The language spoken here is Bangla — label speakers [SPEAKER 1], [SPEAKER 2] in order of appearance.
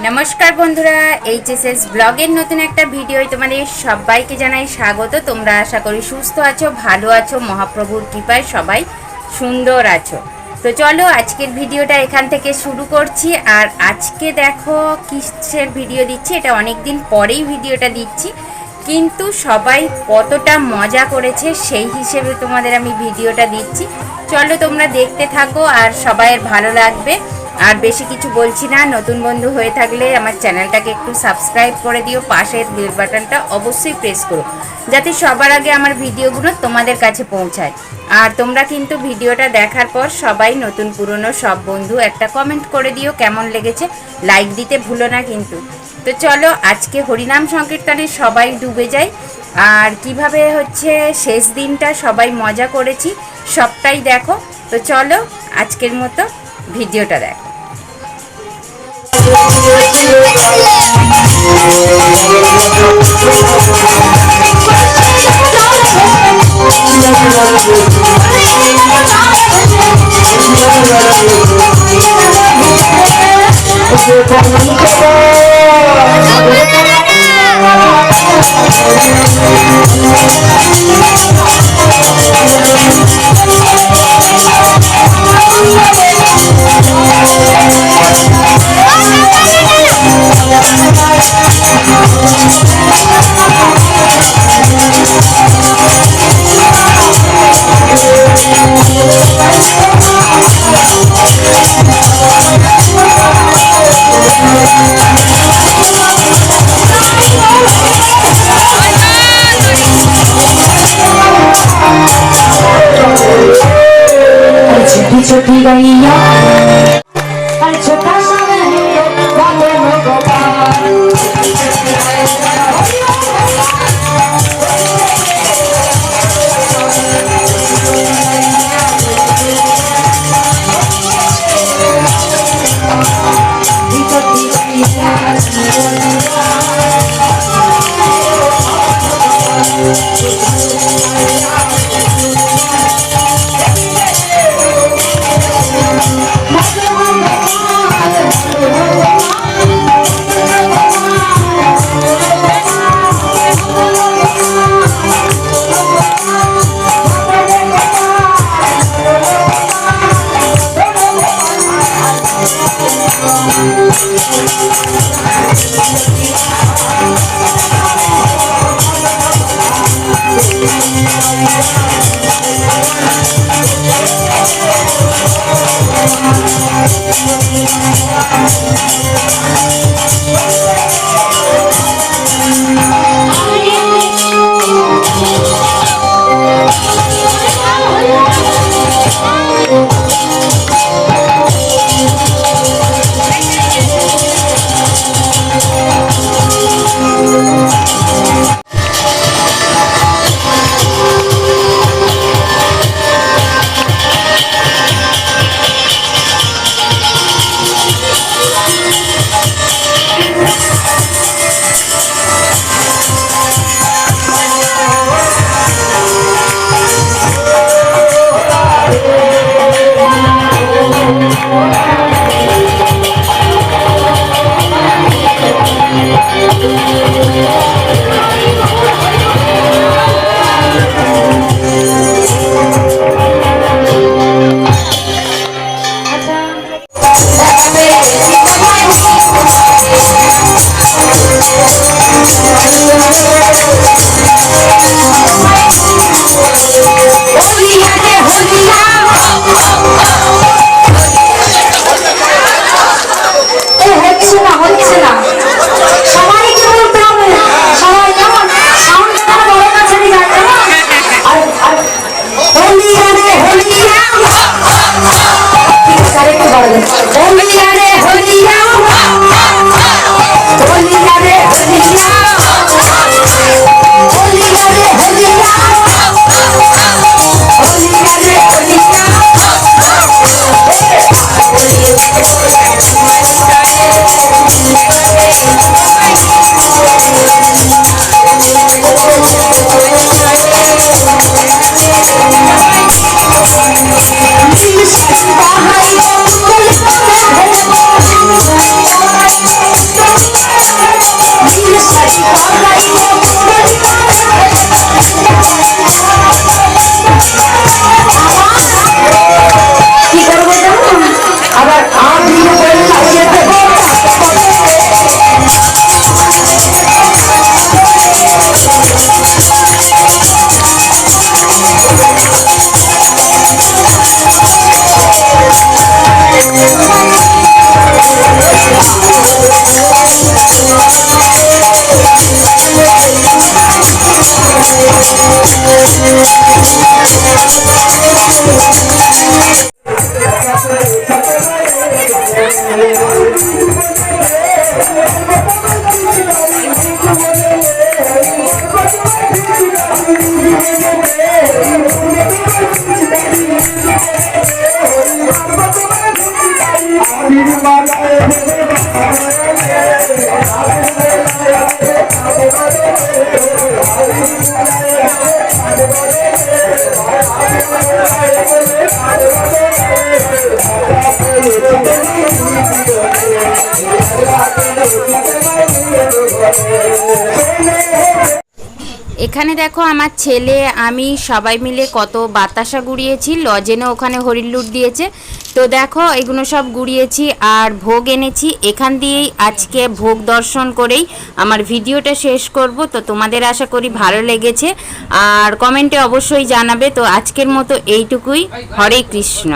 [SPEAKER 1] নমস্কার বন্ধুরা, এইচএসএস ব্লগের নতুন একটা ভিডিও তোমাদের সবাইকে জানাই স্বাগত। তোমরা আশা করি সুস্থ আছো, ভালো আছো, মহাপ্রভুর কৃপায় সবাই সুন্দর আছো। তো চলো আজকের ভিডিওটা এখান থেকে শুরু করছি। আর আজকে দেখো কিসের ভিডিও দিচ্ছি, এটা অনেক দিন পরেই ভিডিওটা দিচ্ছি, কিন্তু সবাই কতটা মজা করেছে সেই হিসেবে তোমাদের আমি ভিডিওটা দিচ্ছি। চলো তোমরা দেখতে থাকো আর সবাইয়ের ভালো লাগবে। আর বেশি কিছু বলছি না, নতুন বন্ধু হয়ে থাকলে আমার চ্যানেলটাকে একটু সাবস্ক্রাইব করে দিও, পাশের বেল বাটনটা অবশ্যই প্রেস করো যাতে সবার আগে আমার ভিডিওগুলো তোমাদের কাছে পৌঁছায়। আর তোমরা কিন্তু ভিডিওটা দেখার পর সবাই নতুন পুরনো সব বন্ধু একটা কমেন্ট করে দিও কেমন লেগেছে, লাইক দিতে ভুলো না কিন্তু। তো চলো আজকে হরিনাম সংকীর্তনে সবাই ডুবে যাই, আর কিভাবে হচ্ছে শেষ দিনটা সবাই মজা করেছি সবটাই দেখো। তো চলো আজকের মতো ভিডিওটা দেখো। छोटी गैया छोटा सा এখানে দেখো আমার ছেলে আমি সবাই মিলে কত বাতাসা গুড়িয়েছি, লজেনে ওখানে হরির লুট দিয়েছে। তো দেখো এগুলো সব গুড়িয়েছি আর ভোগ এনেছি। এখান দিয়েই আজকে ভোগ দর্শন করেই আমার ভিডিওটা শেষ করব। তো তোমাদের আশা করি ভালো লেগেছে আর কমেন্টে অবশ্যই জানাবে। তো আজকের মতো এইটুকুই। হরে কৃষ্ণ।